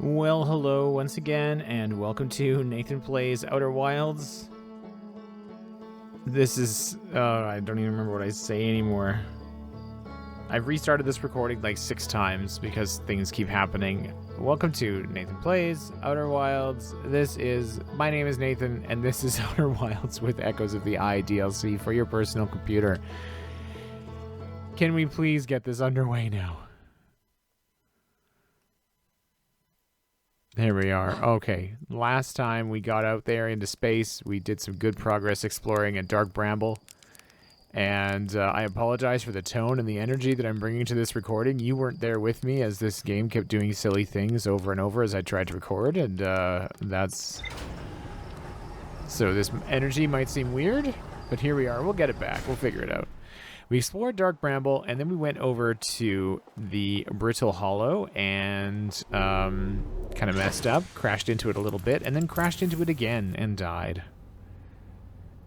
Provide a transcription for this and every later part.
Well, hello once again, and welcome to Nathan Plays Outer Wilds. This is... I don't even remember what I say anymore. I've restarted this recording like 6 times because things keep happening. Welcome to Nathan Plays Outer Wilds. My name is Nathan, and this is Outer Wilds with Echoes of the Eye DLC for your personal computer. Can we please get this underway now? There we are. Okay, last time we got out there into space, we did some good progress exploring a dark bramble. And I apologize for the tone and the energy that I'm bringing to this recording. You weren't there with me as this game kept doing silly things over and over as I tried to record, and that's... So this energy might seem weird, but here we are. We'll get it back. We'll figure it out. We explored Dark Bramble, and then we went over to the Brittle Hollow and kind of messed up, crashed into it a little bit, and then crashed into it again and died.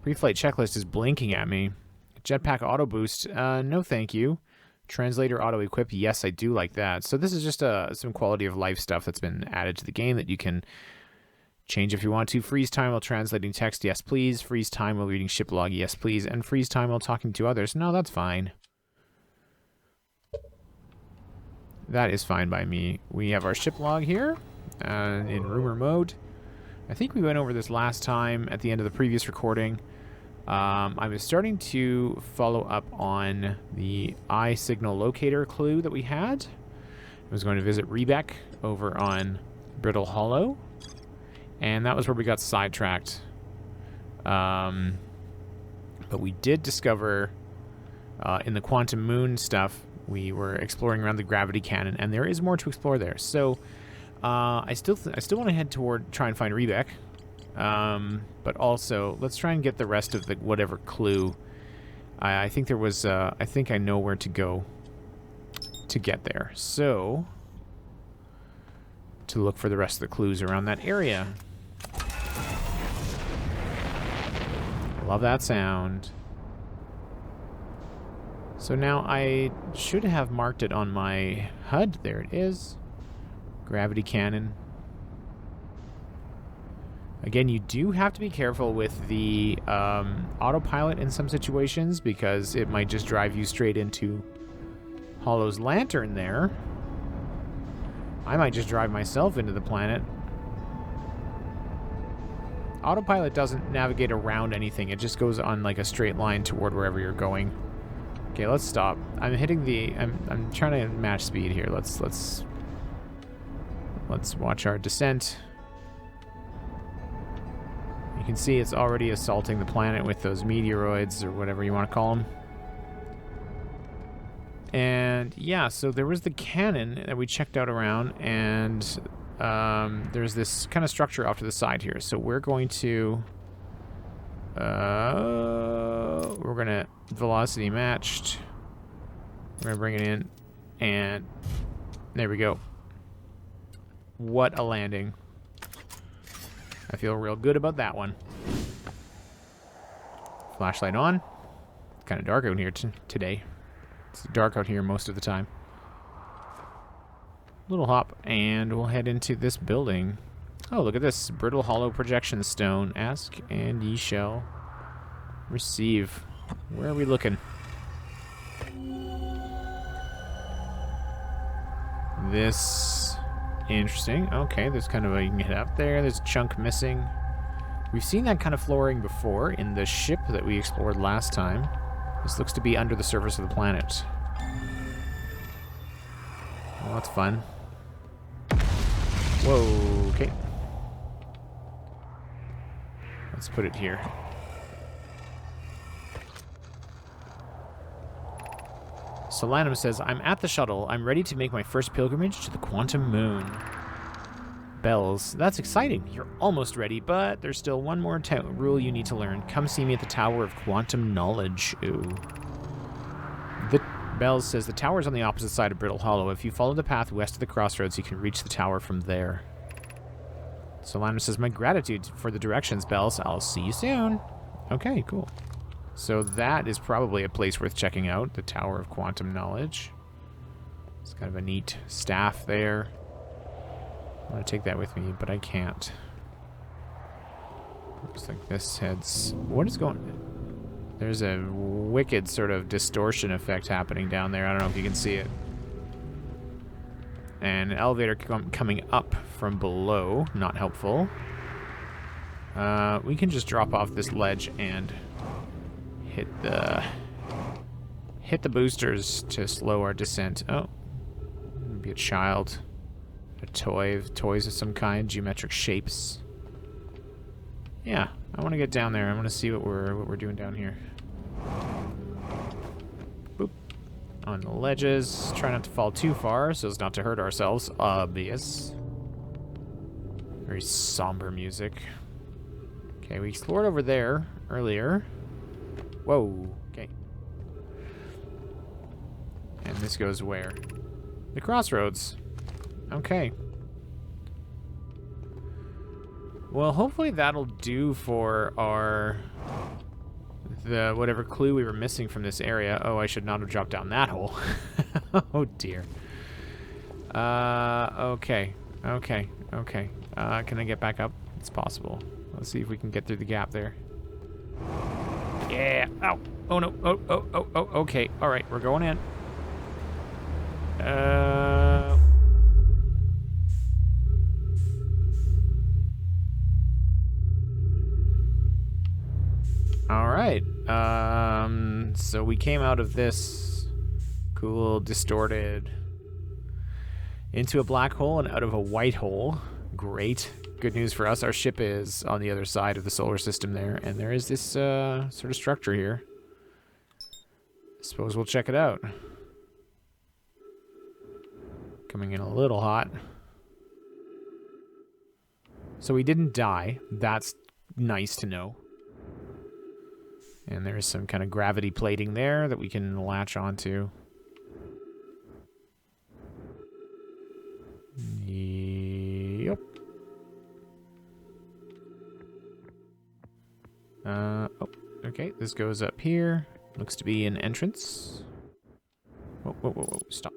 Pre-flight checklist is blinking at me. Jetpack auto boost, no thank you. Translator auto equip, yes, I do like that. So this is just some quality of life stuff that's been added to the game that you can change if you want to. Freeze time while translating text, yes please. Freeze time while reading ship log, yes please. And freeze time while talking to others, no, that's fine. That is fine by me. We have our ship log here in rumor mode. I think we went over this last time at the end of the previous recording. I was starting to follow up on the eye signal locator clue that we had. I was going to visit Rebek over on Brittle Hollow. And that was where we got sidetracked. But we did discover in the quantum moon stuff, we were exploring around the gravity cannon, and there is more to explore there. So I still want to head toward try and find Rebek. But also let's try and get the rest of the whatever clue. I think there was I think I know where to go to get there. So to look for the rest of the clues around that area. Love that sound. So now I should have marked it on my HUD. There it is. Gravity cannon. Again, you do have to be careful with the autopilot in some situations because it might just drive you straight into Hollow's lantern there. I might just drive myself into the planet. Autopilot doesn't navigate around anything. It just goes on like a straight line toward wherever you're going. Okay, let's stop. I'm hitting the... I'm trying to match speed here. Let's watch our descent. You can see it's already assaulting the planet with those meteoroids or whatever you want to call them. And yeah, so there was the cannon that we checked out around, and there's this kind of structure off to the side here. So we're going to velocity matched. We're gonna bring it in, and there we go. What a landing. I feel real good about that one. Flashlight on. Kind of dark out here today. It's dark out here most of the time. Little hop, and we'll head into this building. Oh, look at this. Brittle Hollow projection stone. Ask, and ye shall receive. Where are we looking? This... Interesting. Okay, there's kind of a... You can hit up there. There's a chunk missing. We've seen that kind of flooring before in the ship that we explored last time. This looks to be under the surface of the planet. Well, that's fun. Whoa, okay. Let's put it here. Solanum says, I'm at the shuttle. I'm ready to make my first pilgrimage to the quantum moon. Bells. That's exciting. You're almost ready, but there's still one more rule you need to learn. Come see me at the Tower of Quantum Knowledge. Ooh. The Bells says, the tower is on the opposite side of Brittle Hollow. If you follow the path west of the crossroads, you can reach the tower from there. Solanum says, my gratitude for the directions, Bells. I'll see you soon. Okay, cool. So that is probably a place worth checking out, the Tower of Quantum Knowledge. It's kind of a neat staff there. I want to take that with me, but I can't. Looks like this heads... What is going... There's a wicked sort of distortion effect happening down there. I don't know if you can see it. And an elevator coming up from below. Not helpful. We can just drop off this ledge and hit the boosters to slow our descent. Oh, maybe a child, a toy, toys of some kind, geometric shapes. Yeah, I want to get down there. I want to see what we're doing down here. Boop. On the ledges. Try not to fall too far so as not to hurt ourselves. Obvious. Very somber music. Okay, we explored over there earlier. Whoa. Okay. And this goes where? The crossroads. Okay. Well, hopefully that'll do for the whatever clue we were missing from this area. Oh, I should not have dropped down that hole. Oh dear. Okay. Okay. Okay. Can I get back up? It's possible. Let's see if we can get through the gap there. Yeah. Ow. Oh no. Oh. Okay. All right. We're going in. All right. So we came out of this cool, distorted, into a black hole and out of a white hole. Great. Good news for us. Our ship is on the other side of the solar system there, and there is this sort of structure here. Suppose we'll check it out. Coming in a little hot. So we didn't die. That's nice to know. And there's some kind of gravity plating there that we can latch onto. Yep. Oh, okay. This goes up here. Looks to be an entrance. Whoa. Stop.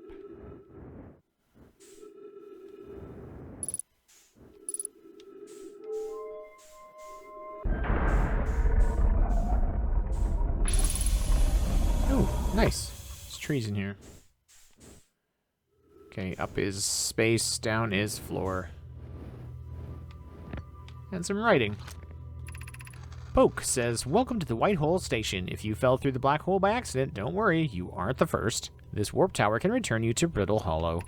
Oh, nice. There's trees in here. Okay, up is space, down is floor. And some writing. Poke says, "Welcome to the White Hole Station. If you fell through the black hole by accident, don't worry, you aren't the first. This warp tower can return you to Brittle Hollow."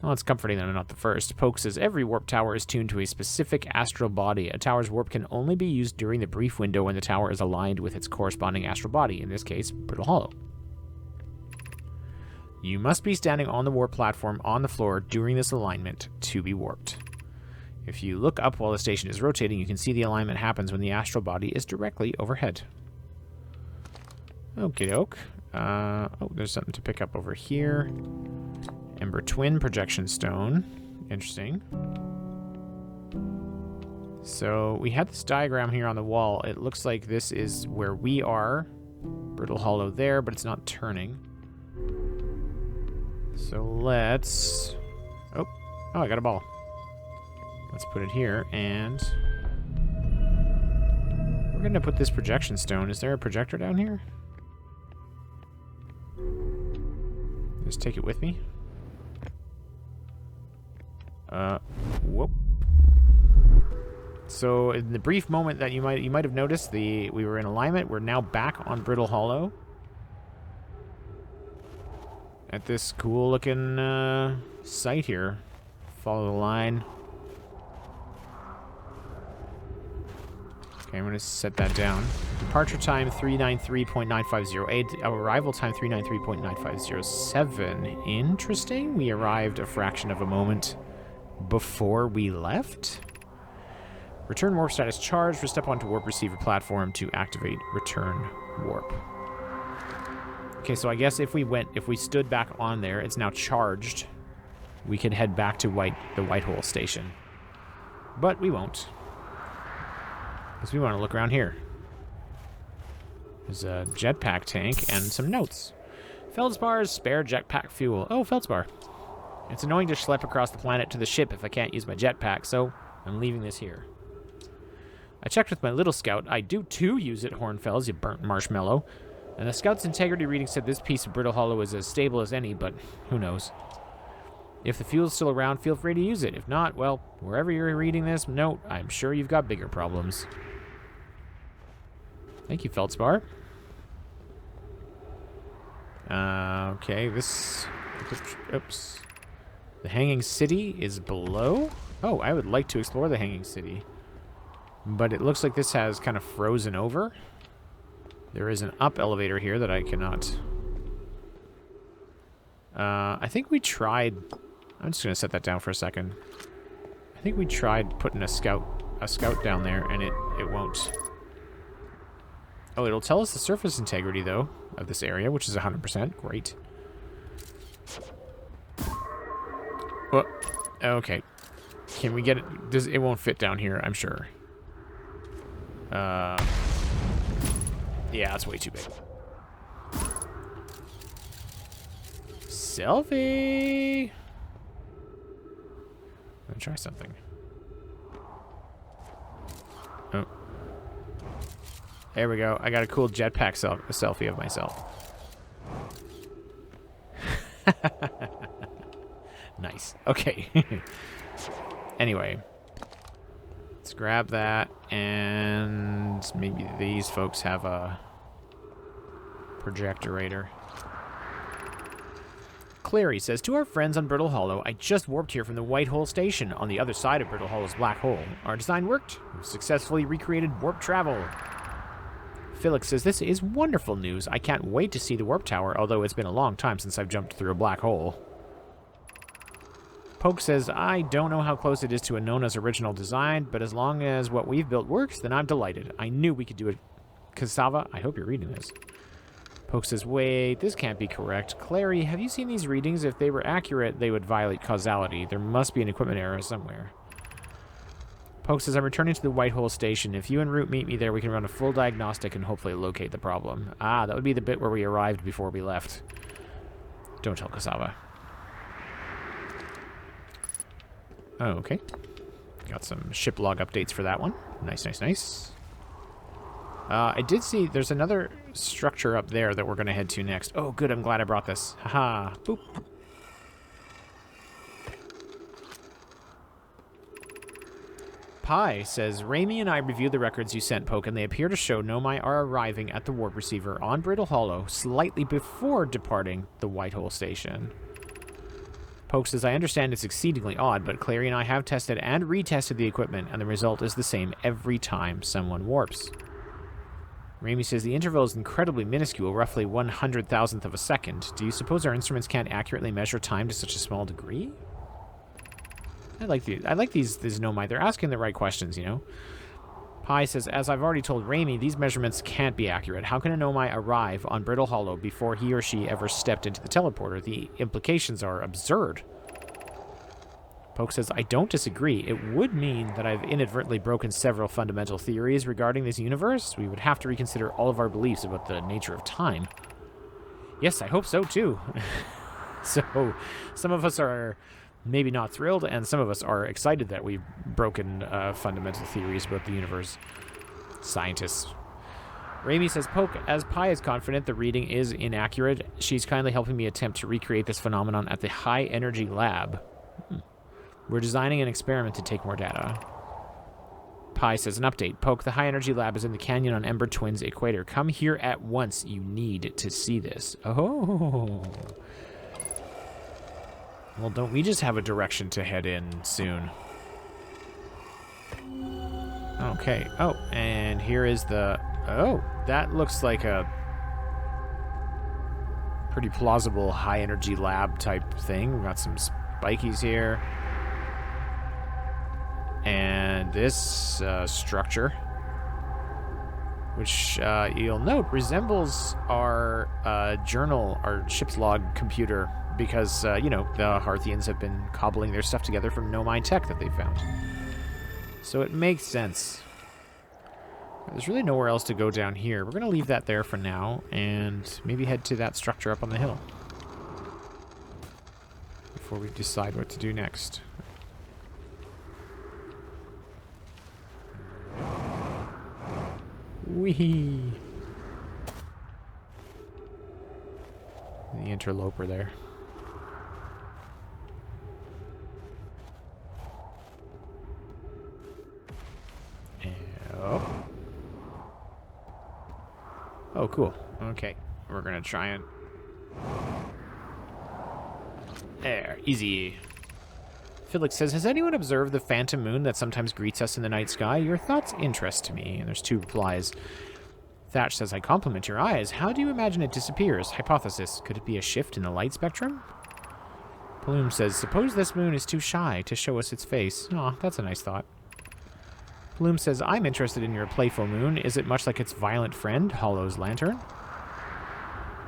Well, it's comforting that I'm not the first. Poke says, "Every warp tower is tuned to a specific astral body. A tower's warp can only be used during the brief window when the tower is aligned with its corresponding astral body, in this case, Brittle Hollow. You must be standing on the warp platform on the floor during this alignment to be warped. If you look up while the station is rotating, you can see the alignment happens when the astral body is directly overhead." Okie doke. Oh, there's something to pick up over here. Ember Twin Projection Stone. Interesting. So we had this diagram here on the wall. It looks like this is where we are. Brittle Hollow there, but it's not turning. So let's... Oh, I got a ball. Let's put it here, and... we're going to put this projection stone. Is there a projector down here? Just take it with me. Whoop. So in the brief moment that you might have noticed, we were in alignment. We're now back on Brittle Hollow. At this cool looking site here. Follow the line. Okay, I'm going to set that down. Departure time 393.9508. Arrival time 393.9507. Interesting. We arrived a fraction of a moment before we left. Return warp status charged. Step onto warp receiver platform to activate return warp. Okay, so I guess if we stood back on there, it's now charged. We could head back to the White Hole Station. But we won't. Because we want to look around here. There's a jetpack tank and some notes. Feldspar, spare jetpack fuel. Oh, Feldspar. It's annoying to schlep across the planet to the ship if I can't use my jetpack, so I'm leaving this here. I checked with my little scout. I do too use it, Hornfells, you burnt marshmallow. And the scout's integrity reading said this piece of Brittle Hollow is as stable as any, but who knows. If the fuel's still around, feel free to use it. If not, well, wherever you're reading this note, I'm sure you've got bigger problems. Thank you, Feldspar. Okay, this... Oops. The Hanging City is below? Oh, I would like to explore the Hanging City. But it looks like this has kind of frozen over. There is an up elevator here that I cannot... I think we tried... I'm just going to set that down for a second. I think we tried putting a scout down there, and it won't. Oh, it'll tell us the surface integrity, though, of this area, which is 100%. Great. Well, okay. Can we get it? It won't fit down here, I'm sure. Yeah, that's way too big. Selfie! I'm gonna try something. Oh. There we go. I got a cool jetpack selfie of myself. Nice. Okay. Anyway. Let's grab that, and maybe these folks have a projectorator. Clary says, to our friends on Brittle Hollow, I just warped here from the White Hole Station on the other side of Brittle Hollow's black hole. Our design worked. We've successfully recreated warp travel. Felix says, this is wonderful news. I can't wait to see the warp tower, although it's been a long time since I've jumped through a black hole. Poke says, I don't know how close it is to Anona's original design, but as long as what we've built works, then I'm delighted. I knew we could do it. Cassava, I hope you're reading this. Poke says, wait, this can't be correct. Clary, have you seen these readings? If they were accurate, they would violate causality. There must be an equipment error somewhere. Poke says, I'm returning to the White Hole Station. If you and Root meet me there, we can run a full diagnostic and hopefully locate the problem. Ah, that would be the bit where we arrived before we left. Don't tell Cassava. Oh, okay. Got some ship log updates for that one. Nice, nice, nice. I did see there's another structure up there that we're going to head to next. Oh, good. I'm glad I brought this. Haha. Boop. Pi says, Raimi and I reviewed the records you sent, Poke, and they appear to show Nomai are arriving at the warp receiver on Brittle Hollow slightly before departing the White Hole Station. Poke says, I understand it's exceedingly odd, but Clary and I have tested and retested the equipment, and the result is the same every time someone warps. Raimi says, the interval is incredibly minuscule, roughly 100,000th of a second. Do you suppose our instruments can't accurately measure time to such a small degree? I like these Nomai. They're asking the right questions, you know? Pi says, as I've already told Raimi, these measurements can't be accurate. How can a Nomai arrive on Brittle Hollow before he or she ever stepped into the teleporter? The implications are absurd. Poke says, I don't disagree. It would mean that I've inadvertently broken several fundamental theories regarding this universe. We would have to reconsider all of our beliefs about the nature of time. Yes, I hope so, too. So, some of us are maybe not thrilled, and some of us are excited that we've broken fundamental theories about the universe. Scientists. Raimi says, Poke, as Pi is confident the reading is inaccurate, she's kindly helping me attempt to recreate this phenomenon at the High Energy Lab. We're designing an experiment to take more data. Pi says, an update. Poke, the High Energy Lab is in the canyon on Ember Twins Equator. Come here at once. You need to see this. Oh. Well, don't we just have a direction to head in soon? Okay. Oh, and here is the... Oh, that looks like a pretty plausible high-energy lab type thing. We've got some spikies here. And this structure, which you'll note resembles our journal, our ship's log computer, because, you know, the Harthians have been cobbling their stuff together from Nomai tech that they found. So it makes sense. There's really nowhere else to go down here. We're going to leave that there for now, and maybe head to that structure up on the hill. before we decide what to do next. Wee. The interloper there. Oh. Oh, cool. Okay. We're gonna try and... There. Easy. Felix says, has anyone observed the phantom moon that sometimes greets us in the night sky? Your thoughts interest me. And there's 2 replies. Thatch says, I compliment your eyes. How do you imagine it disappears? Hypothesis. Could it be a shift in the light spectrum? Bloom says, suppose this moon is too shy to show us its face. Aw, that's a nice thought. Bloom says, I'm interested in your playful moon. Is it much like its violent friend, Hollow's lantern?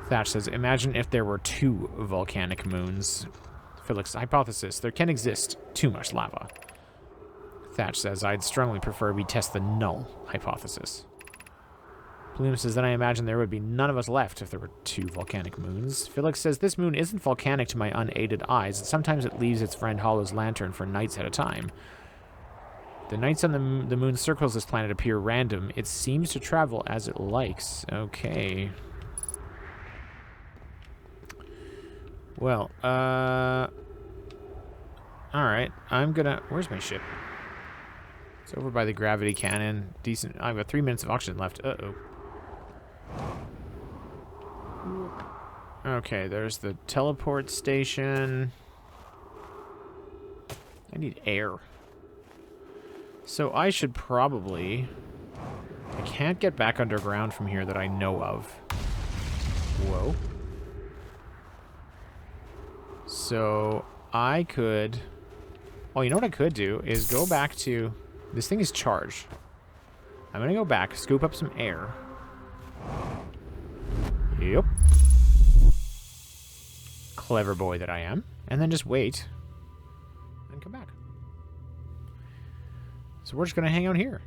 Thatch says, imagine if there were 2 volcanic moons. Felix, hypothesis. There can exist too much lava. Thatch says, I'd strongly prefer we test the null hypothesis. Bloom says, then I imagine there would be none of us left if there were 2 volcanic moons. Felix says, this moon isn't volcanic to my unaided eyes. Sometimes it leaves its friend Hollow's lantern for nights at a time. The nights on the moon circles this planet appear random. It seems to travel as it likes. Okay. Well, alright. I'm gonna... Where's my ship? It's over by the gravity cannon. Decent. I've got 3 minutes of oxygen left. Uh-oh. Okay, there's the teleport station. I need air. So I should probably... I can't get back underground from here that I know of. Whoa. So I could... Oh, you know what I could do is go back to... This thing is charged. I'm going to go back, scoop up some air. Yep. Clever boy that I am. And then just wait. And come back. So we're just going to hang out here.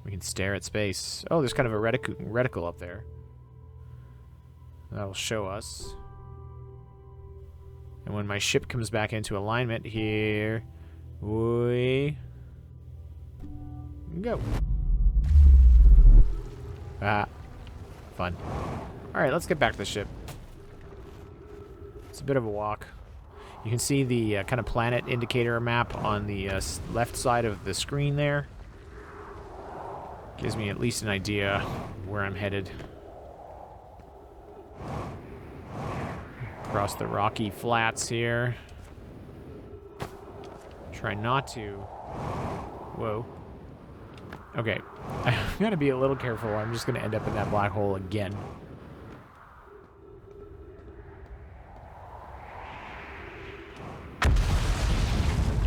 We can stare at space. Oh, there's kind of a reticle up there. That'll show us. And when my ship comes back into alignment here, we go. Ah, fun. Alright, let's get back to the ship. It's a bit of a walk. You can see the kind of planet indicator map on the left side of the screen there. Gives me at least an idea where I'm headed. Across the rocky flats here. Try not to... Whoa. Okay. I'm gonna be a little careful. I'm just gonna end up in that black hole again.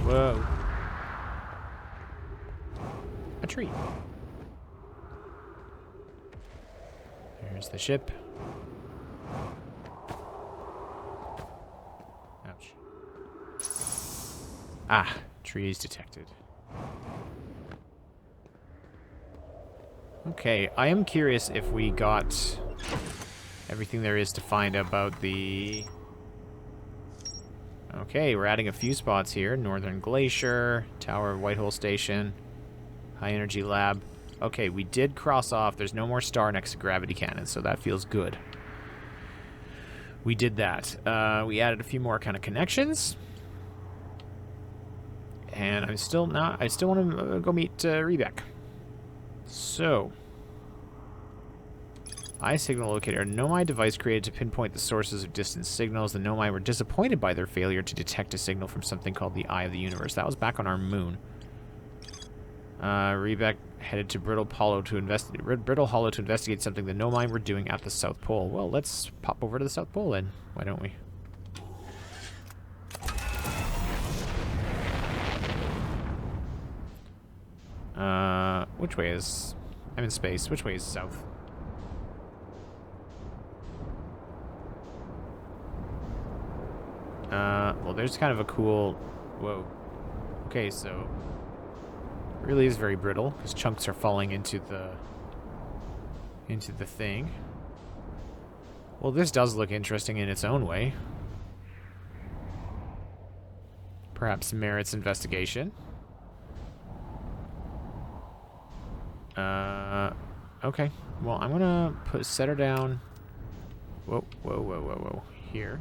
Whoa. A tree. There's the ship. Ouch. Ah, trees detected. Okay, I am curious if we got everything there is to find about the... Okay, we're adding a few spots here. Northern Glacier, Tower of Whitehole Station, High Energy Lab. Okay, we did cross off. There's no more star next to Gravity Cannon, so that feels good. We did that. We added a few more kind of connections. And I'm still not... I still want to go meet Rebek. So... Eye signal locator. A Nomai device created to pinpoint the sources of distant signals. The Nomai were disappointed by their failure to detect a signal from something called the Eye of the Universe. That was back on our moon. Rebek headed to Brittle Hollow to investigate something the Nomai were doing at the South Pole. Well, let's pop over to the South Pole then. Why don't we? Which way is... I'm in space. Which way is south? Well, there's kind of a cool... Whoa. Okay, so... It really is very brittle, because chunks are falling into the thing. Well, this does look interesting in its own way. perhaps merits investigation. Okay. Well, I'm gonna set her down. Whoa, whoa, whoa, whoa, whoa. Here.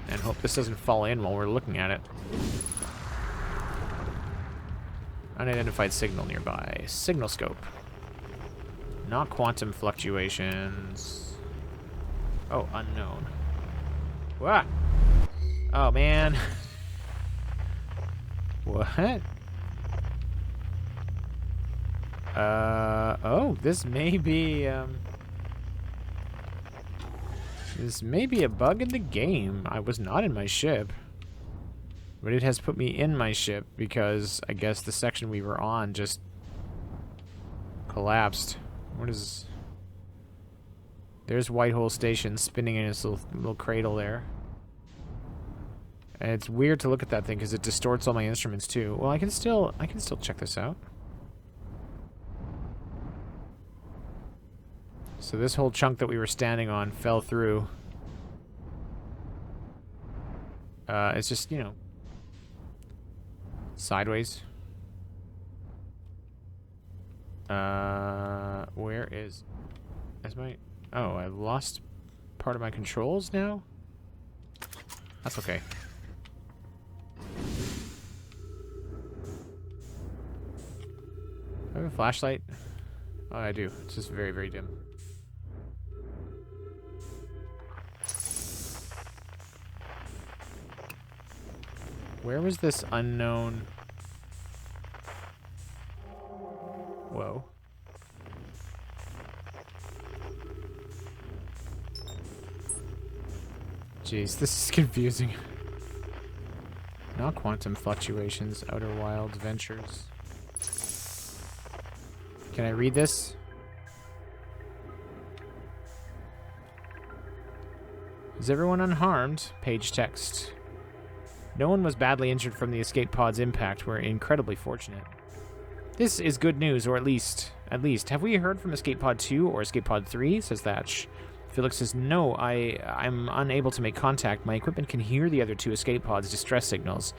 And hope this doesn't fall in while we're looking at it. Unidentified signal nearby. Signal scope. Not quantum fluctuations. Oh, unknown. What? Oh, man. What? Oh, this may be, this may be a bug in the game. I was not in my ship. But it has put me in my ship because I guess the section we were on just collapsed. What is... There's Whitehole Station spinning in its little cradle there. And it's weird to look at that thing because it distorts all my instruments too. Well, I can still check this out. So this whole chunk that we were standing on fell through. It's just, you know, sideways. Where is my... Oh, I lost part of my controls now? That's okay. I have a flashlight? Oh, I do. It's just very, very dim. Where was this unknown... Whoa. Jeez, this is confusing. Not quantum fluctuations, outer wild ventures. Can I read this? Is everyone unharmed? Page text. No one was badly injured from the escape pod's impact. We're incredibly fortunate. This is good news, or at least, have we heard from Escape Pod 2 or Escape Pod 3? Says Thatch. Felix says, no, I'm unable to make contact. My equipment can hear the other two escape pods' distress signals.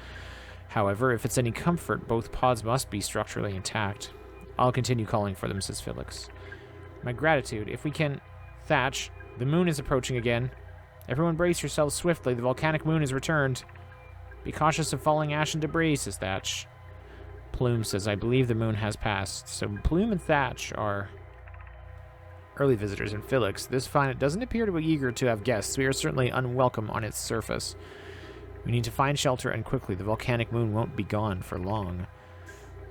However, if it's any comfort, both pods must be structurally intact. I'll continue calling for them, says Felix. My gratitude. If we can... Thatch, the moon is approaching again. Everyone brace yourselves swiftly. The volcanic moon has returned. Be cautious of falling ash and debris, says Thatch. Plume says, I believe the moon has passed. So Plume and Thatch are early visitors, and Felix. This planet doesn't appear to be eager to have guests. We are certainly unwelcome on its surface. We need to find shelter, and quickly. The volcanic moon won't be gone for long.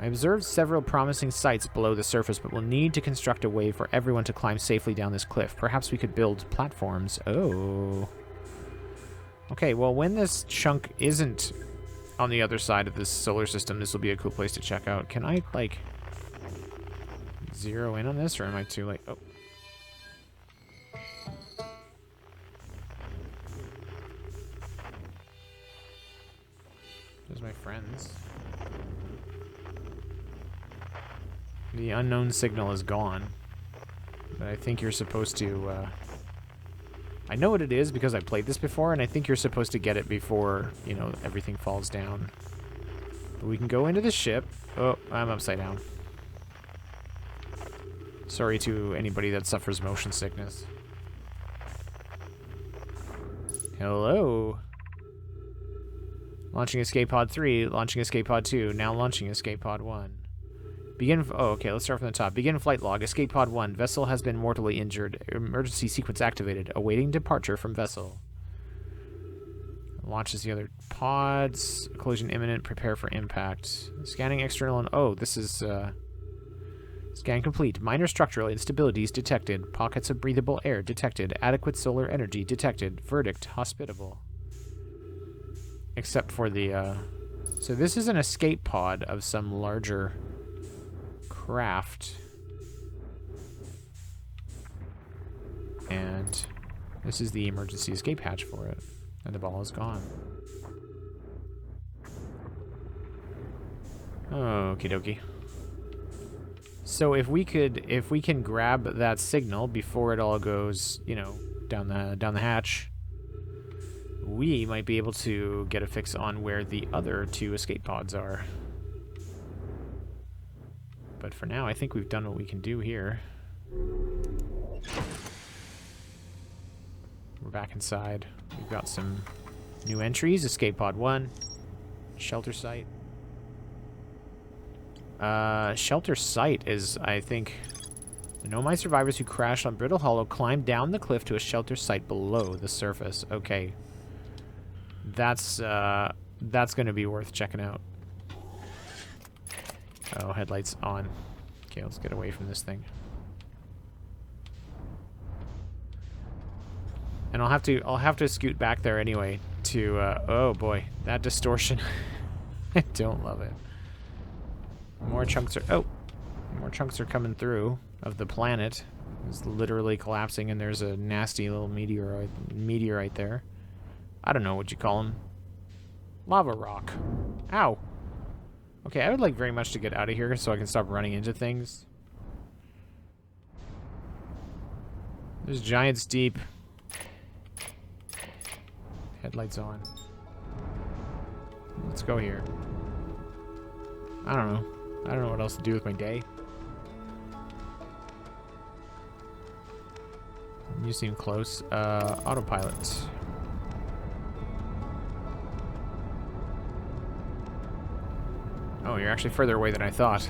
I observed several promising sites below the surface, but we'll need to construct a way for everyone to climb safely down this cliff. Perhaps we could build platforms. Oh. Okay, well, when this chunk isn't on the other side of this solar system, this will be a cool place to check out. Can I, like, zero in on this, or am I too late? Oh. There's my friends. The unknown signal is gone. But I think you're supposed to, I know what it is because I played this before, and I think you're supposed to get it before, you know, everything falls down. But we can go into the ship. Oh, I'm upside down. Sorry to anybody that suffers motion sickness. Hello. Launching Escape Pod 3, launching Escape Pod 2, now launching Escape Pod 1. Begin... Oh, okay, let's start from the top. Begin flight log. Escape Pod 1. Vessel has been mortally injured. Emergency sequence activated. Awaiting departure from vessel. Launches the other pods. Collision imminent. Prepare for impact. Scanning external and... Oh, this is... Scan complete. Minor structural instabilities detected. Pockets of breathable air detected. Adequate solar energy detected. Verdict. Hospitable. Except for the... So this is an escape pod of some larger... craft. And this is the emergency escape hatch for it. And the ball is gone. Okie dokie. So if we can grab that signal before it all goes, you know, down the hatch, we might be able to get a fix on where the other 2 escape pods are. But for now, I think we've done what we can do here. We're back inside. We've got some new entries. Escape pod 1. Shelter site. Shelter site is, I think... The Nomai survivors who crashed on Brittle Hollow climbed down the cliff to a shelter site below the surface. Okay. That's going to be worth checking out. Oh, headlights on. Okay, let's get away from this thing. And I'll have to scoot back there anyway to oh boy, that distortion. I don't love it. More chunks are coming through of the planet. It's literally collapsing, and there's a nasty little meteorite there. I don't know what you call them. Lava rock. Ow. Okay, I would like very much to get out of here so I can stop running into things. There's giants deep. Headlights on. Let's go here. I don't know. I don't know what else to do with my day. You seem close. Autopilot. Oh, you're actually further away than I thought.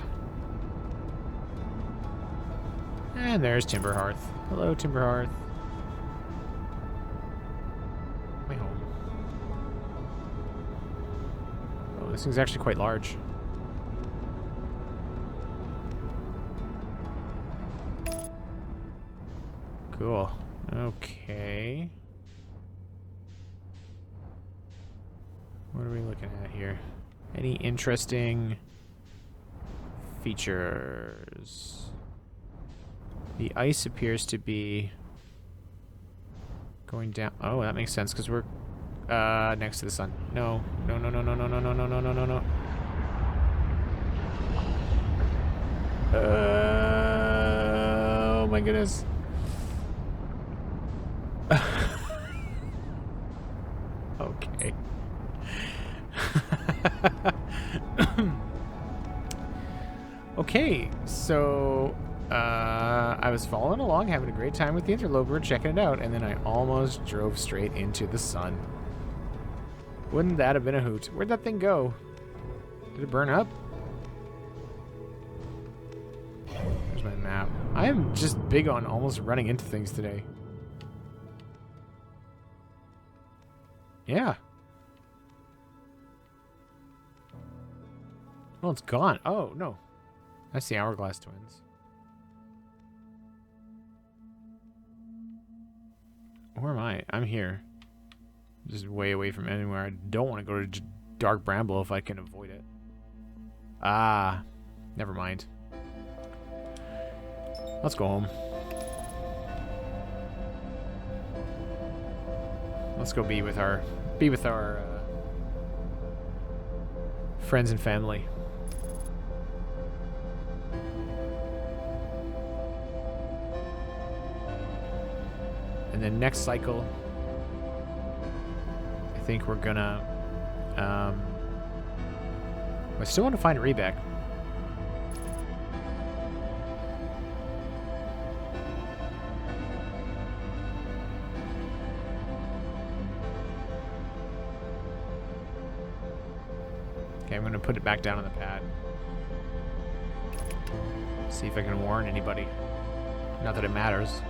And there's Timberhearth. Hello, Timberhearth. My home. Oh, this thing's actually quite large. Cool. Okay. What are we looking at here? Any interesting features? The ice appears to be going down. Oh, that makes sense because we're next to the sun. No, no, no, no, no, no, no, no, no, no, no, no, no. Oh my goodness. Okay. Okay, so I was following along, having a great time with the interloper, checking it out, and then I almost drove straight into the sun. Wouldn't that have been a hoot? Where'd that thing go? Did it burn up? There's my map. I am just big on almost running into things today. Yeah. Well, it's gone. Oh, no. That's the Hourglass Twins. Where am I? I'm here. Just way away from anywhere. I don't want to go to Dark Bramble if I can avoid it. Ah. Never mind. Let's go home. Let's go be with our friends and family. And then next cycle, I think we're gonna I still want to find Rebek. Okay, I'm going to put it back down on the pad. See if I can warn anybody. Not that it matters.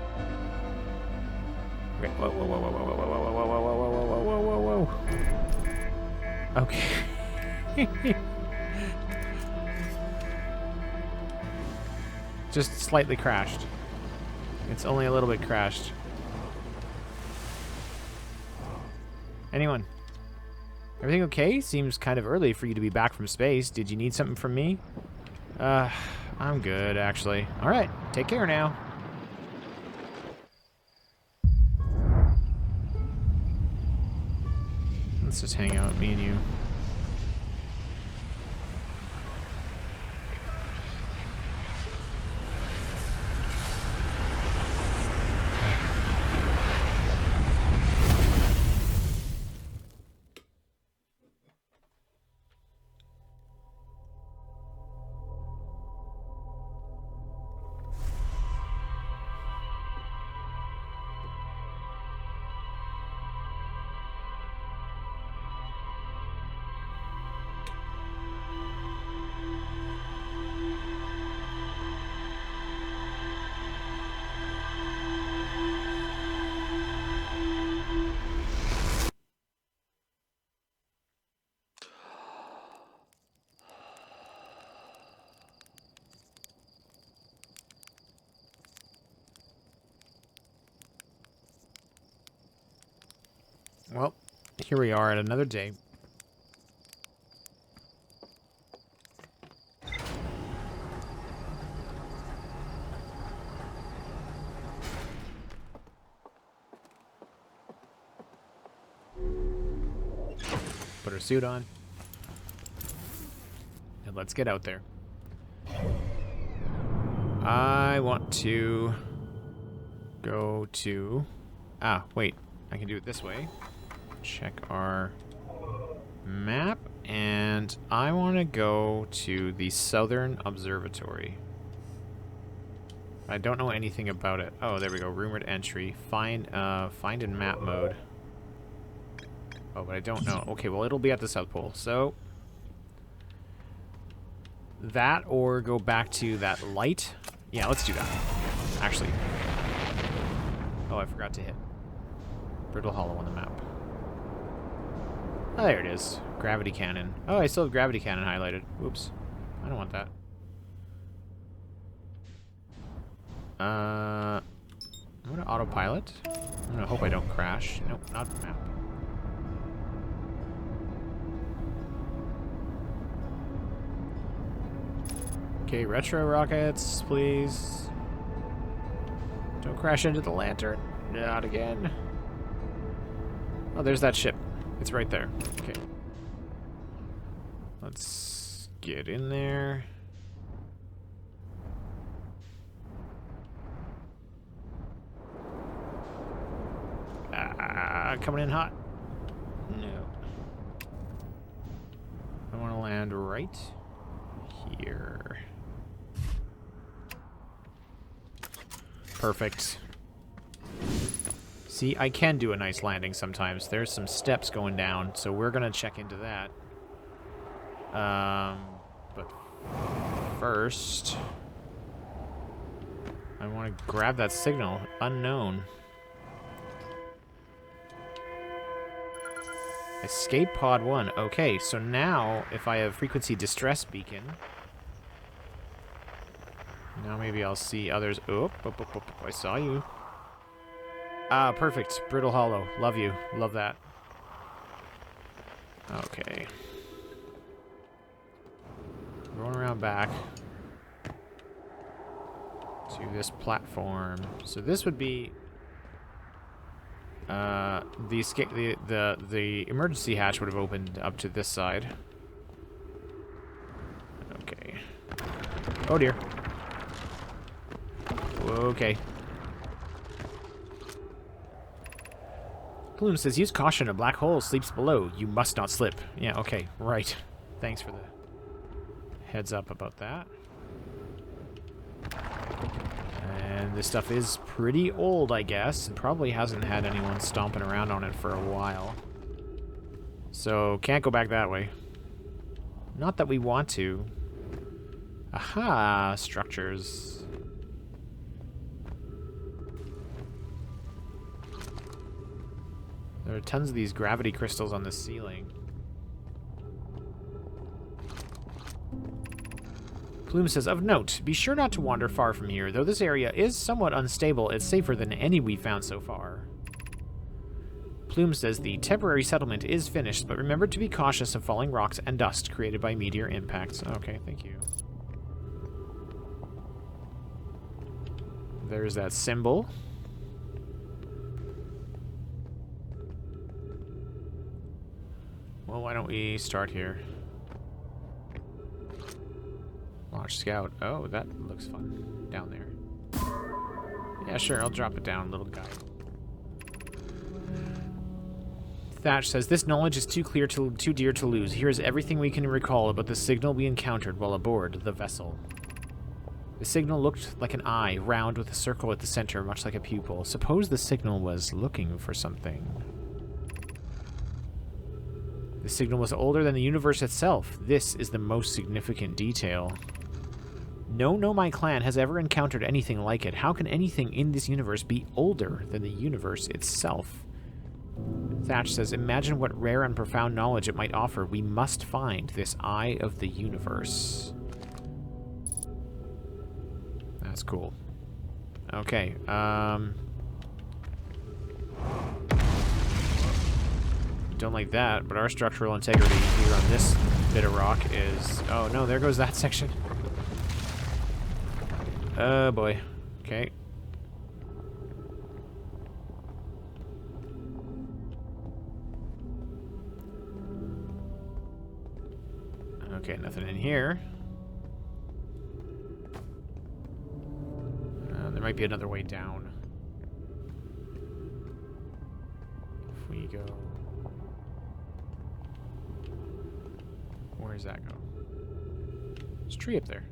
Okay. Whoa, whoa, whoa, whoa, whoa, whoa, whoa, whoa, whoa, whoa, whoa, whoa, whoa, whoa. Okay. Just slightly crashed. It's only a little bit crashed. Anyone? Everything okay? Seems kind of early for you to be back from space. Did you need something from me? I'm good, actually. Alright, take care now. Let's just hang out, me and you. Well, here we are at another day. Put our suit on. And let's get out there. I want to go to... Ah, wait. I can do it this way. Check our map. And I want to go to the Southern Observatory. I don't know anything about it. Oh, there we go. Rumored entry. Find in map mode. Oh, but I don't know. Okay, well, it'll be at the South Pole. So, that or go back to that light. Yeah, let's do that. Actually. Oh, I forgot to hit Brittle Hollow on the map. Oh, there it is. Gravity cannon. Oh, I still have gravity cannon highlighted. Oops. I don't want that. I'm gonna autopilot. I'm gonna hope I don't crash. Nope, not the map. Okay, retro rockets, please. Don't crash into the lantern. Not again. Oh, there's that ship. It's right there. Okay. Let's get in there. Ah, coming in hot. No. I want to land right here. Perfect. See, I can do a nice landing sometimes. There's some steps going down, so we're gonna check into that. But first, I want to grab that signal. Unknown. Escape pod 1. Okay, so now if I have frequency distress beacon, now maybe I'll see others. Oh, I saw you. Ah, perfect. Brittle Hollow. Love you. Love that. Okay. Going around back to this platform. So this would be the escape. The emergency hatch would have opened up to this side. Okay. Oh dear. Okay. Plume says, use caution, a black hole sleeps below. You must not slip. Yeah, okay, right. Thanks for the heads up about that. And this stuff is pretty old, I guess, and probably hasn't had anyone stomping around on it for a while. So, can't go back that way. Not that we want to. Aha! Structures. There are tons of these gravity crystals on the ceiling. Plume says, of note, be sure not to wander far from here. Though this area is somewhat unstable, it's safer than any we've found so far. Plume says, the temporary settlement is finished, but remember to be cautious of falling rocks and dust created by meteor impacts. Okay, thank you. There's that symbol. Well, why don't we start here? Launch scout. Oh, that looks fun. Down there. Yeah, sure, I'll drop it down, little guy. Thatch says, this knowledge is too dear to lose. Here is everything we can recall about the signal we encountered while aboard the vessel. The signal looked like an eye, round with a circle at the center, much like a pupil. Suppose the signal was looking for something. The signal was older than the universe itself. This is the most significant detail. No Nomai clan has ever encountered anything like it. How can anything in this universe be older than the universe itself? Thatch says, imagine what rare and profound knowledge it might offer. We must find this eye of the universe. That's cool. Okay, Don't like that, but our structural integrity here on this bit of rock is... Oh, no, there goes that section. Oh, boy. Okay. Okay, nothing in here. There might be another way down. If we go... Where does that go? There's a tree up there.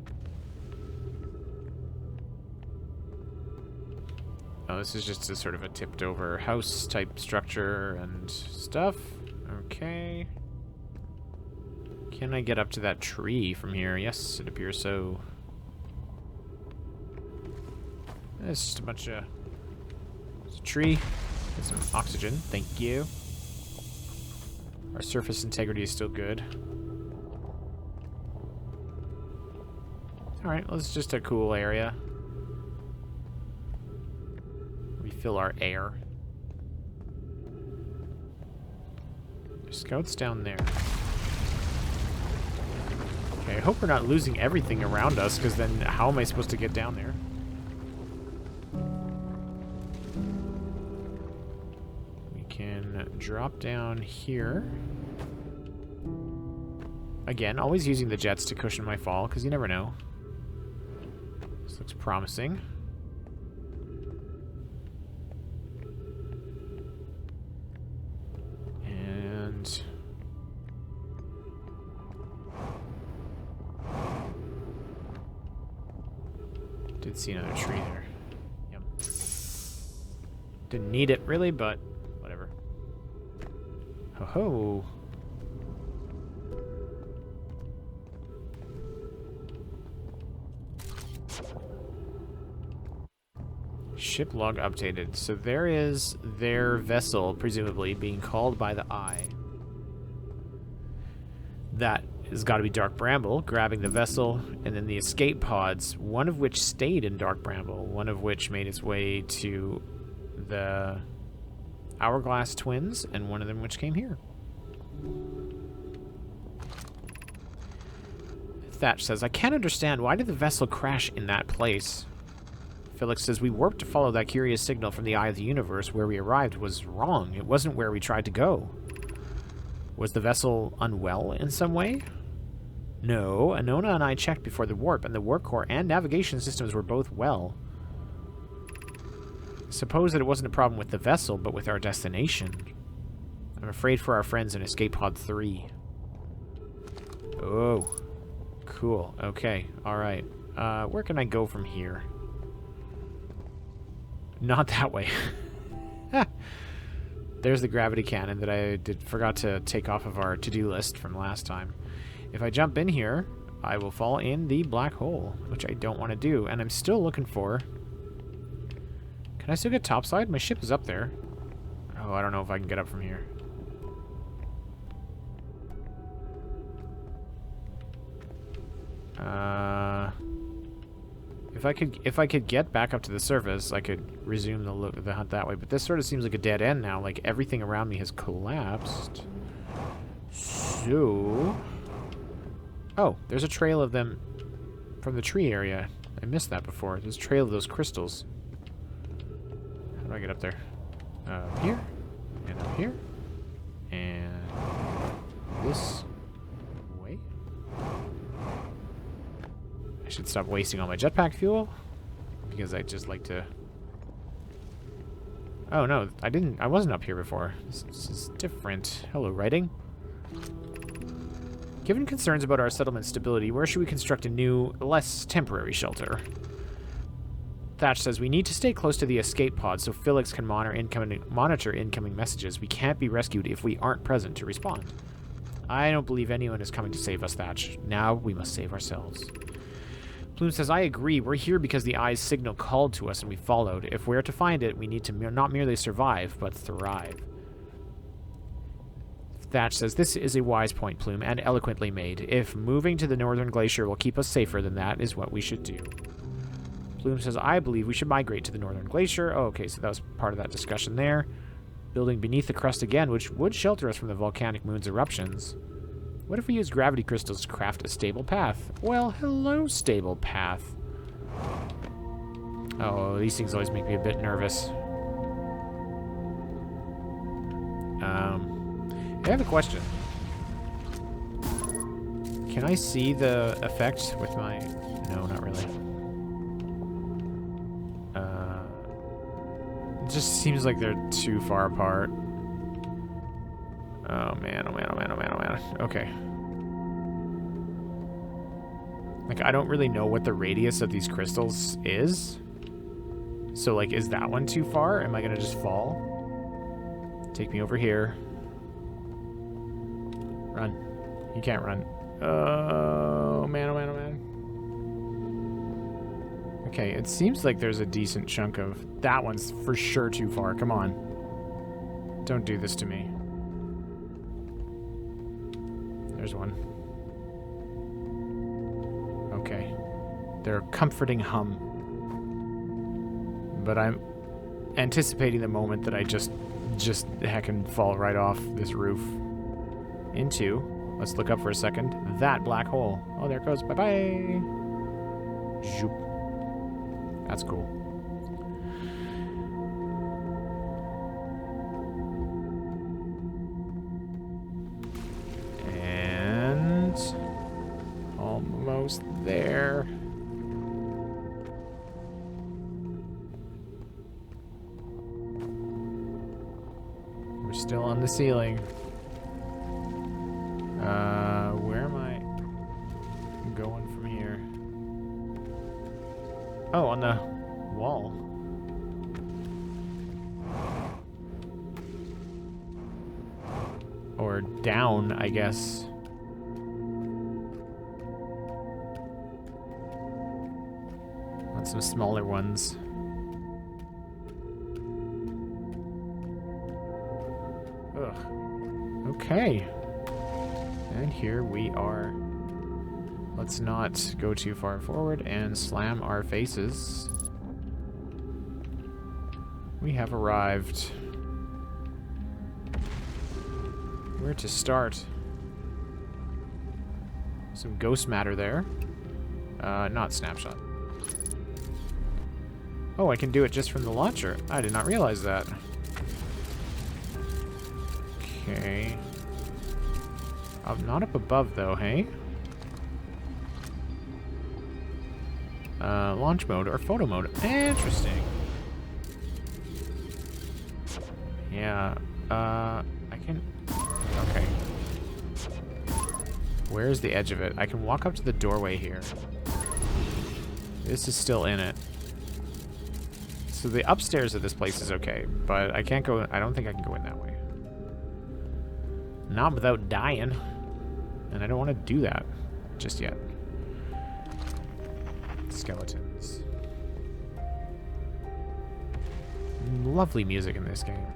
Oh, this is just a sort of a tipped over house type structure and stuff. Okay. Can I get up to that tree from here? Yes, it appears so. It's just a bunch of... It's a tree. Get some oxygen. Thank you. Our surface integrity is still good. Alright, well, it's just a cool area. Refill our air. There's scouts down there. Okay, I hope we're not losing everything around us, because then how am I supposed to get down there? We can drop down here. Again, always using the jets to cushion my fall, because you never know. This looks promising. And... did see another tree there. Yep. Didn't need it, really, but whatever. Ho-ho! Ship log updated. So there is their vessel, presumably, being called by the Eye. That has got to be Dark Bramble, grabbing the vessel, and then the escape pods, one of which stayed in Dark Bramble, one of which made its way to the Hourglass Twins, and one of them which came here. Thatch says, I can't understand, why did the vessel crash in that place? Felix says, we warped to follow that curious signal from the Eye of the Universe. Where we arrived was wrong. It wasn't where we tried to go. Was the vessel unwell in some way? No, Anona and I checked before the warp, and the warp core and navigation systems were both well. Suppose that it wasn't a problem with the vessel, but with our destination. I'm afraid for our friends in Escape Pod 3. Oh. Cool. Okay. Alright. Where can I go from here? Not that way. There's the gravity cannon that I forgot to take off of our to-do list from last time. If I jump in here, I will fall in the black hole, which I don't want to do. And I'm still looking for... Can I still get topside? My ship is up there. Oh, I don't know if I can get up from here. If I could get back up to the surface, I could resume the hunt that way. But this sort of seems like a dead end now. Like, everything around me has collapsed. So... Oh, there's a trail of them from the tree area. I missed that before. There's a trail of those crystals. How do I get up there? Up here. And up here. And... this... way. I should stop wasting all my jetpack fuel. Because I just like to... Oh, no. I wasn't up here before. This is different. Hello, writing. Given concerns about our settlement stability, where should we construct a new, less temporary shelter? Thatch says, we need to stay close to the escape pod so Felix can monitor incoming messages. We can't be rescued if we aren't present to respond. I don't believe anyone is coming to save us, Thatch. Now we must save ourselves. Plume says, I agree. We're here because the Eye's signal called to us and we followed. If we're to find it, we need to not merely survive, but thrive. Thatch says, this is a wise point, Plume, and eloquently made. If moving to the northern glacier will keep us safer, then that is what we should do. Plume says, I believe we should migrate to the northern glacier. Oh, okay, so that was part of that discussion there. building beneath the crust again, which would shelter us from the volcanic moon's eruptions. What if we use gravity crystals to craft a stable path? Well, hello, stable path. Oh, these things always make me a bit nervous. I have a question. Can I see the effect with my... No, not really. It just seems like they're too far apart. Oh man, oh man, oh man, oh man, oh man. Okay. Like, I don't really know what the radius of these crystals is. So, like, is that one too far? Am I gonna just fall? Take me over here. Run. You can't run. Oh man, oh man, oh man. Okay, it seems like there's a decent chunk of... That one's for sure too far. Come on. Don't do this to me. There's one. Okay. They're a comforting hum. But I'm anticipating the moment that I just heckin' fall right off this roof. Into, let's look up for a second, that black hole. Oh, there it goes. Bye-bye. Zoop. That's cool. And almost there. We're still on the ceiling. Where am I going from here? Oh, on the wall. Or down, I guess. On some smaller ones. Ugh. Okay. And here we are. Let's not go too far forward and slam our faces. We have arrived. Where to start? Some ghost matter there. Not snapshot. Oh, I can do it just from the launcher. I did not realize that. Okay. Not up above, though, hey? Launch mode or photo mode. Interesting. Yeah, I can... Okay. Where's the edge of it? I can walk up to the doorway here. This is still in it. So the upstairs of this place is okay, but I can't go... I don't think I can go in that way. Not without dying. And I don't want to do that just yet. Skeletons. Lovely music in this game.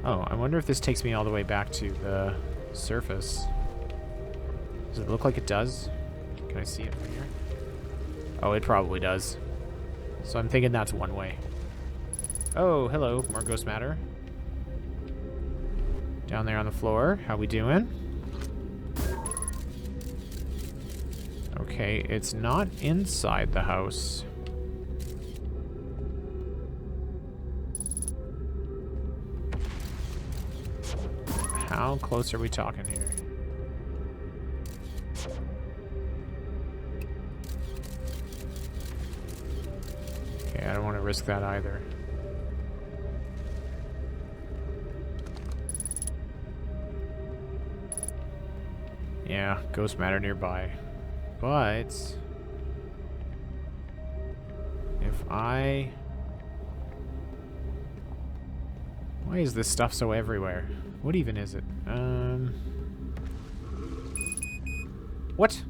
Oh, I wonder if this takes me all the way back to the surface. Does it look like it does? Can I see it from here? Oh, it probably does. So I'm thinking that's one way. Oh, hello, more ghost matter. Down there on the floor. How we doing? Okay, it's not inside the house. How close are we talking here? Okay, I don't want to risk that either. Yeah, ghost matter nearby. But if I... Why is this stuff so everywhere? What even is it? What?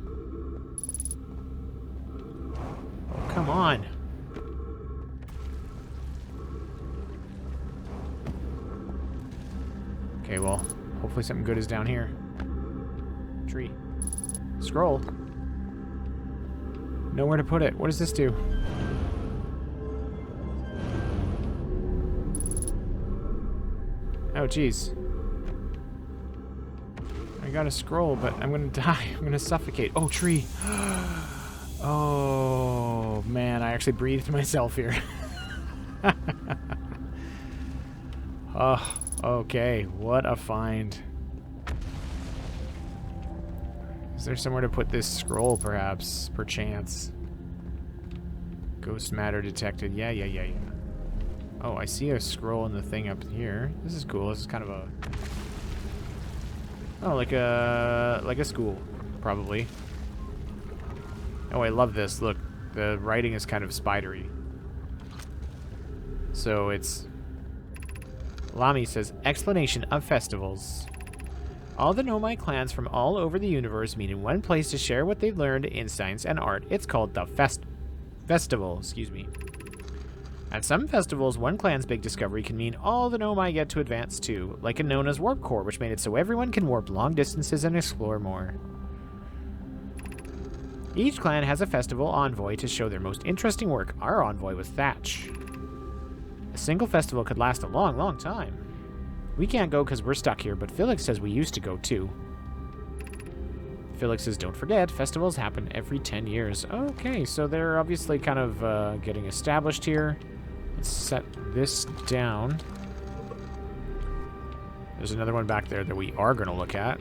Oh, come on. Okay, well, hopefully something good is down here. Tree. Scroll. Nowhere to put it. What does this do? Oh, jeez. I got a scroll, but I'm gonna die. I'm gonna suffocate. Oh, tree. Oh, man, I actually breathed myself here. Oh, okay. What a find. Is there somewhere to put this scroll, perhaps? Perchance. Ghost matter detected. Yeah. Oh, I see a scroll in the thing up here. This is cool. This is kind of a... Oh, like a school, probably. Oh, I love this. Look, the writing is kind of spidery. So it's... Lami says, explanation of festivals. All the Nomai clans from all over the universe meet in one place to share what they've learned in science and art. It's called the festival, excuse me. At some festivals, one clan's big discovery can mean all the Nomai get to advance too, like in Nona's warp core, which made it so everyone can warp long distances and explore more. Each clan has a festival envoy to show their most interesting work. Our envoy was Thatch. A single festival could last a long, long time. We can't go because we're stuck here, but Felix says we used to go too. Felix says, don't forget, festivals happen every 10 years. Okay, so they're obviously kind of getting established here. Let's set this down. There's another one back there that we are going to look at.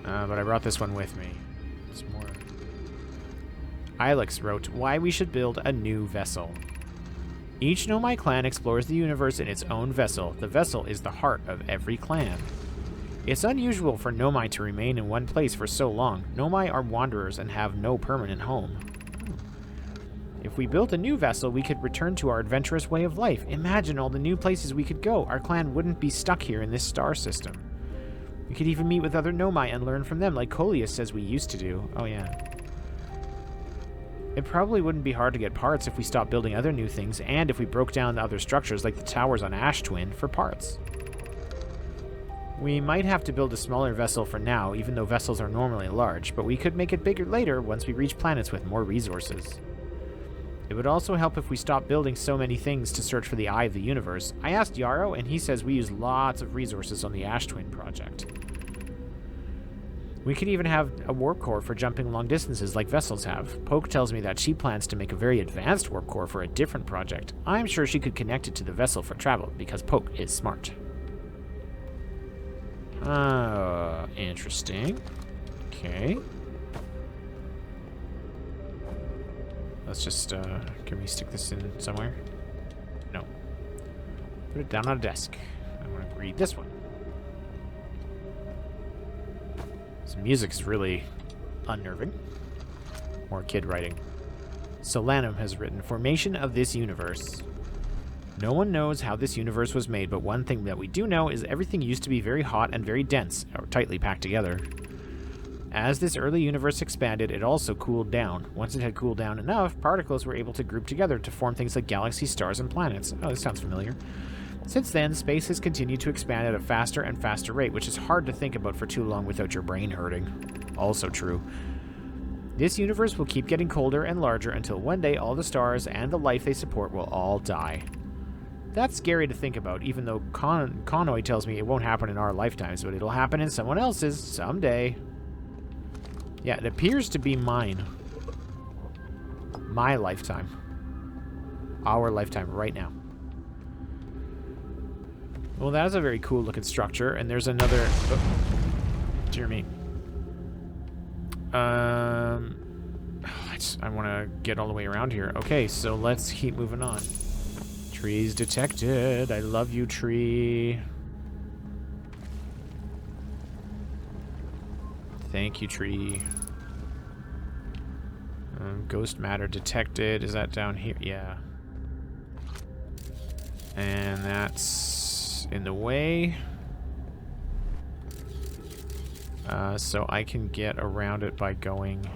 But I brought this one with me. It's more... Ilex wrote, why we should build a new vessel. Each Nomai clan explores the universe in its own vessel. The vessel is the heart of every clan. It's unusual for Nomai to remain in one place for so long. Nomai are wanderers and have no permanent home. If we built a new vessel, we could return to our adventurous way of life. Imagine all the new places we could go. Our clan wouldn't be stuck here in this star system. We could even meet with other Nomai and learn from them, like Coleus says we used to do. Oh, yeah. It probably wouldn't be hard to get parts if we stopped building other new things, and if we broke down the other structures, like the towers on Ash Twin, for parts. We might have to build a smaller vessel for now, even though vessels are normally large, but we could make it bigger later once we reach planets with more resources. It would also help if we stopped building so many things to search for the Eye of the Universe. I asked Yarrow, and he says we use lots of resources on the Ash Twin project. We could even have a warp core for jumping long distances like vessels have. Poke tells me that she plans to make a very advanced warp core for a different project. I'm sure she could connect it to the vessel for travel, because Poke is smart. Interesting. Okay. Let's just, can we stick this in somewhere? No. Put it down on a desk. I want to read this one. This music's really unnerving. More kid writing. Solanum has written, Formation of this universe. No one knows how this universe was made, but one thing that we do know is everything used to be very hot and very dense, or tightly packed together. As this early universe expanded, it also cooled down. Once it had cooled down enough, particles were able to group together to form things like galaxies, stars, and planets. Oh, this sounds familiar. Since then, space has continued to expand at a faster and faster rate, which is hard to think about for too long without your brain hurting. Also true. This universe will keep getting colder and larger until one day all the stars and the life they support will all die. That's scary to think about, even though Connoy tells me it won't happen in our lifetimes, but it'll happen in someone else's someday. Yeah, it appears to be mine. My lifetime. Our lifetime right now. Well, that is a very cool looking structure, and there's another... Oh, dear me. I want to get all the way around here. Okay, so let's keep moving on. Trees detected. I love you, tree. Thank you, tree. Ghost matter detected. Is that down here? Yeah. And that's in the way. So I can get around it by going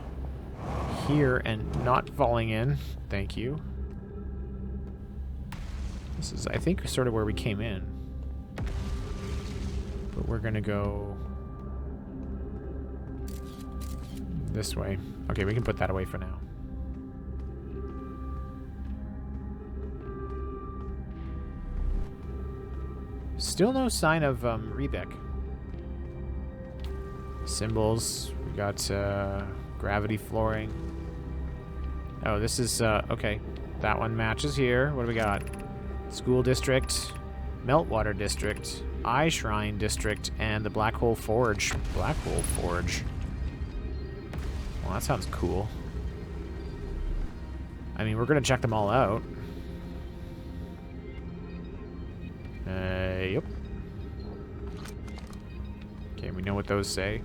here and not falling in. Thank you. This is, I think, sort of where we came in. But we're gonna go this way. Okay, we can put that away for now. Still no sign of Rebeck. Symbols. We got gravity flooring. Oh, this is okay. That one matches here. What do we got? School district, Meltwater district, Eye Shrine district, and the Black Hole Forge. Black Hole Forge. Well, that sounds cool. I mean, we're gonna check them all out. Yep. Okay, we know what those say.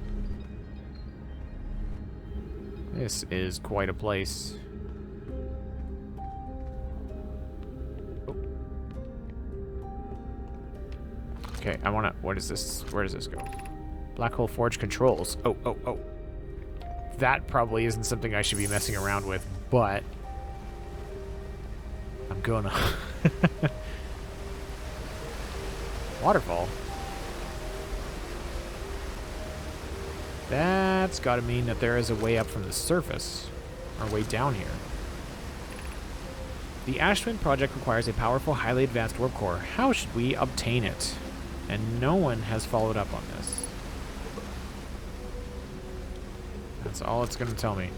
This is quite a place. Oh. Okay, I wanna... What is this? Where does this go? Black Hole Forge controls. Oh, oh, oh. That probably isn't something I should be messing around with, but... I'm gonna... Waterfall. That's gotta mean that there is a way up from the surface, or way down here. The Ashwin project requires a powerful, highly advanced warp core. How should we obtain it? And no one has followed up on this. That's all it's gonna tell me.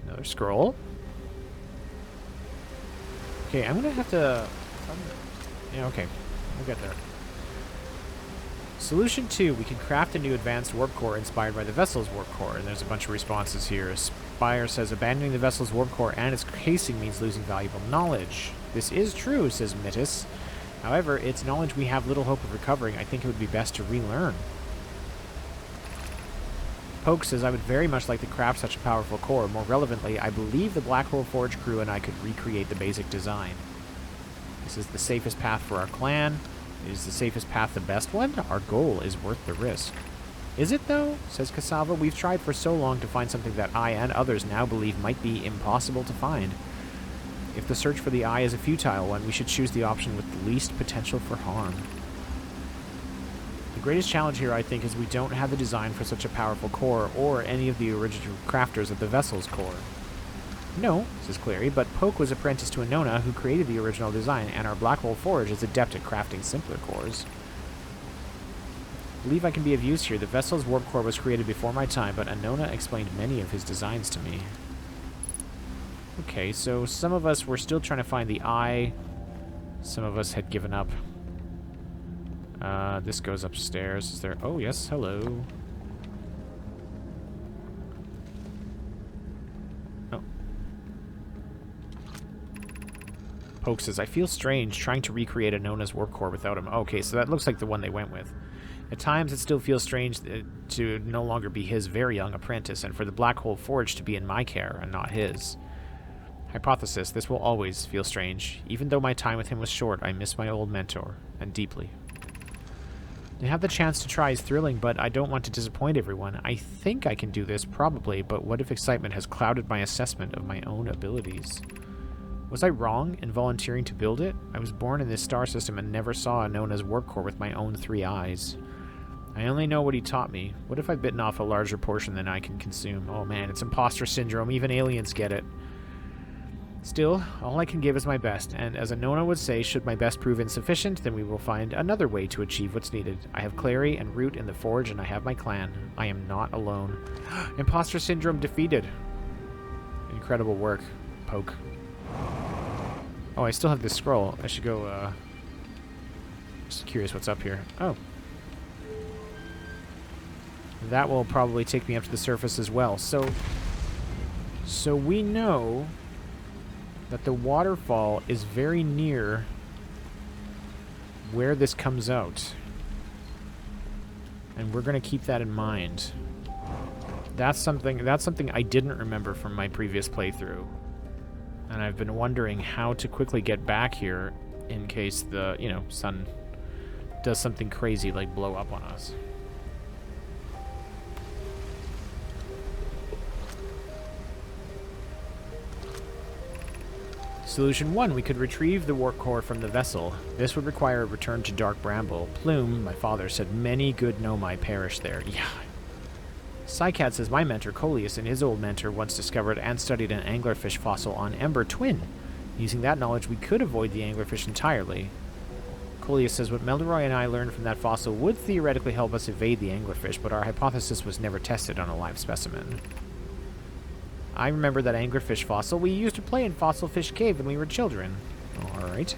Another scroll. Okay, I'm gonna have to... Yeah, okay. We'll get there. Solution 2. We can craft a new advanced warp core inspired by the vessel's warp core. And there's a bunch of responses here. Spire says, abandoning the vessel's warp core and its casing means losing valuable knowledge. This is true, says Mittis. However, it's knowledge we have little hope of recovering. I think it would be best to relearn. Poke says, I would very much like to craft such a powerful core. More relevantly, I believe the Black Hole Forge crew and I could recreate the basic design. This is the safest path for our clan. Is the safest path the best one? Our goal is worth the risk. Is it, though? Says Cassava. We've tried for so long to find something that I and others now believe might be impossible to find. If the search for the eye is a futile one, we should choose the option with the least potential for harm. The greatest challenge here, I think, is we don't have the design for such a powerful core or any of the original crafters of the vessel's core. No, says Clary, but Poke was apprenticed to a Nona who created the original design, and our Black Hole Forge is adept at crafting simpler cores. I believe I can be of use here. The vessel's warp core was created before my time, but Anona explained many of his designs to me. Okay, so some of us were still trying to find the eye. Some of us had given up. This goes upstairs. Is there... Oh, yes, hello. Oh. Poke says, I feel strange trying to recreate Anona's warp core without him. Okay, so that looks like the one they went with. At times, it still feels strange to no longer be his very young apprentice, and for the Black Hole Forge to be in my care and not his. Hypothesis, this will always feel strange. Even though my time with him was short, I miss my old mentor, and deeply. To have the chance to try is thrilling, but I don't want to disappoint everyone. I think I can do this, probably, but what if excitement has clouded my assessment of my own abilities? Was I wrong in volunteering to build it? I was born in this star system and never saw Anona's warp core with my own 3 eyes. I only know what he taught me. What if I've bitten off a larger portion than I can consume? Oh man, it's imposter syndrome. Even aliens get it. Still, all I can give is my best, and as Anona would say, should my best prove insufficient, then we will find another way to achieve what's needed. I have Clary and Root in the Forge, and I have my clan. I am not alone. Imposter syndrome defeated. Incredible work, Poke. Oh, I still have this scroll. I should go, just curious what's up here. Oh. That will probably take me up to the surface as well. So we know that the waterfall is very near where this comes out. And we're going to keep that in mind. That's something I didn't remember from my previous playthrough. And I've been wondering how to quickly get back here in case the, sun does something crazy like blow up on us. Solution 1, we could retrieve the warp core from the vessel. This would require a return to Dark Bramble. Plume, my father, said many good Nomai perished there. Yeah. Psycat says, my mentor, Coleus, and his old mentor once discovered and studied an anglerfish fossil on Ember Twin. Using that knowledge, we could avoid the anglerfish entirely. Coleus says what Melroy and I learned from that fossil would theoretically help us evade the anglerfish, but our hypothesis was never tested on a live specimen. I remember that anglerfish fossil we used to play in Fossil Fish Cave when we were children. Alright.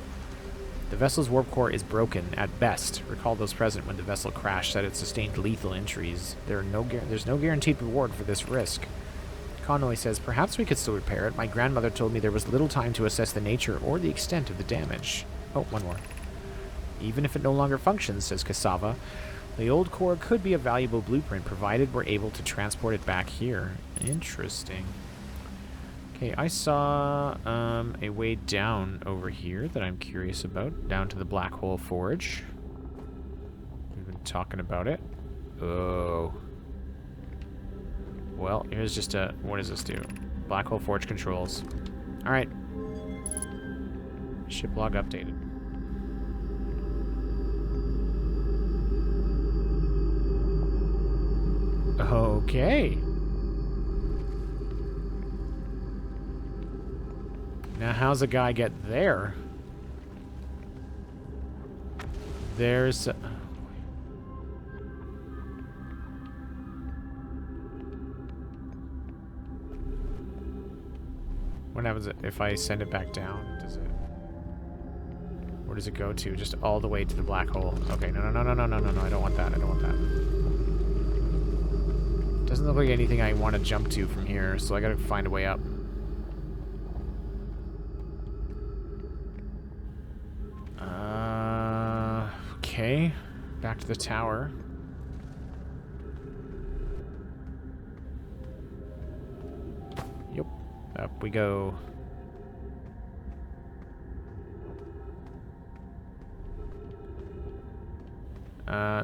The vessel's warp core is broken, at best. Recall those present when the vessel crashed that it sustained lethal injuries. There's no guaranteed reward for this risk. Connolly says, perhaps we could still repair it. My grandmother told me there was little time to assess the nature or the extent of the damage. Oh, one more. Even if it no longer functions, says Cassava, the old core could be a valuable blueprint, provided we're able to transport it back here. Interesting. Okay, I saw a way down over here that I'm curious about. Down to the Black Hole Forge. We've been talking about it. Oh. Well, here's just a... What does this do? Black Hole Forge controls. Alright. Ship log updated. Okay. Now, how's a guy get there? There's... What happens if I send it back down? Does it... Where does it go to? Just all the way to the black hole. Okay, no, I don't want that. I don't want that. Doesn't look like anything I want to jump to from here, so I gotta find a way up. Okay. Back to the tower. Yep. Up we go.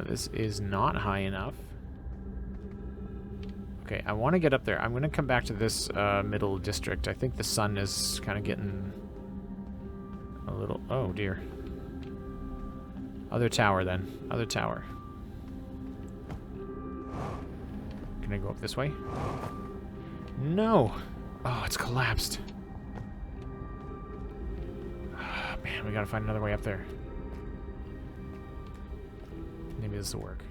This is not high enough. Okay, I want to get up there. I'm going to come back to this middle district. I think the sun is kind of getting a little... Oh, dear. Other tower, then. Other tower. Can I go up this way? No! Oh, it's collapsed. Oh, man, we gotta find another way up there. Maybe this will work.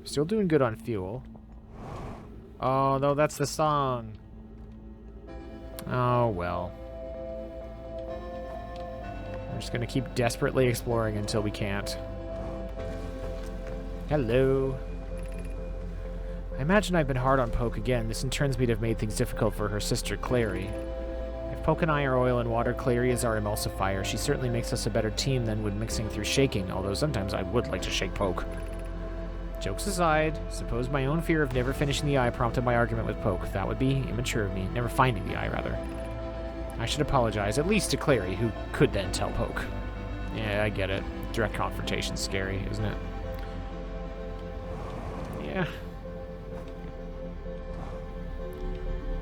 Still doing good on fuel. Oh, no, that's the song. Oh, well. We're just gonna keep desperately exploring until we can't. Hello. I imagine I've been hard on Poke again. This in turns me to have made things difficult for her sister, Clary. If Poke and I are oil and water, Clary is our emulsifier. She certainly makes us a better team than when mixing through shaking, although sometimes I would like to shake Poke. Jokes aside, suppose my own fear of never finishing the eye prompted my argument with Poke. That would be immature of me. Never finding the eye, rather. I should apologize, at least to Clary, who could then tell Poke. Yeah, I get it. Direct confrontation's scary, isn't it? Yeah.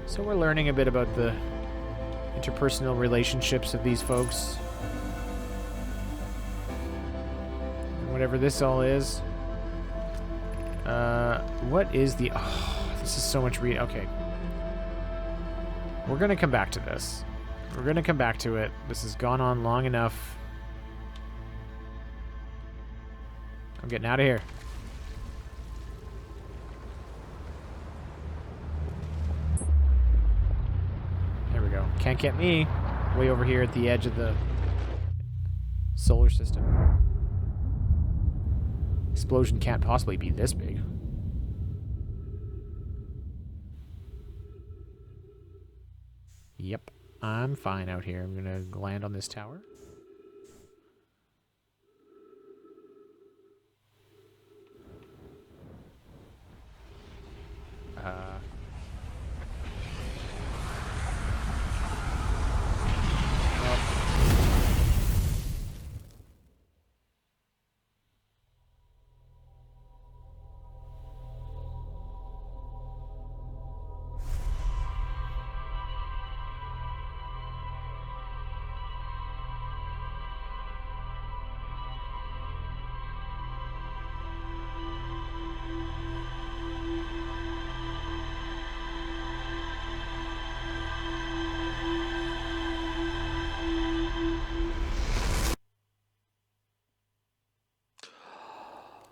So we're learning a bit about the interpersonal relationships of these folks. And whatever this all is. What is the... Oh, this is so much read... Okay. We're gonna come back to this. We're gonna come back to it. This has gone on long enough. I'm getting out of here. There we go. Can't get me. Way over here at the edge of the solar system. Explosion can't possibly be this big. Yep, I'm fine out here. I'm gonna land on this tower.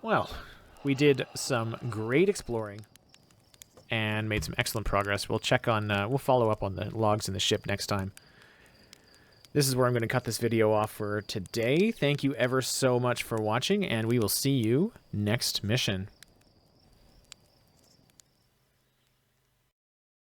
Well, we did some great exploring and made some excellent progress. We'll check on, we'll follow up on the logs in the ship next time. This is where I'm going to cut this video off for today. Thank you ever so much for watching, and we will see you next mission.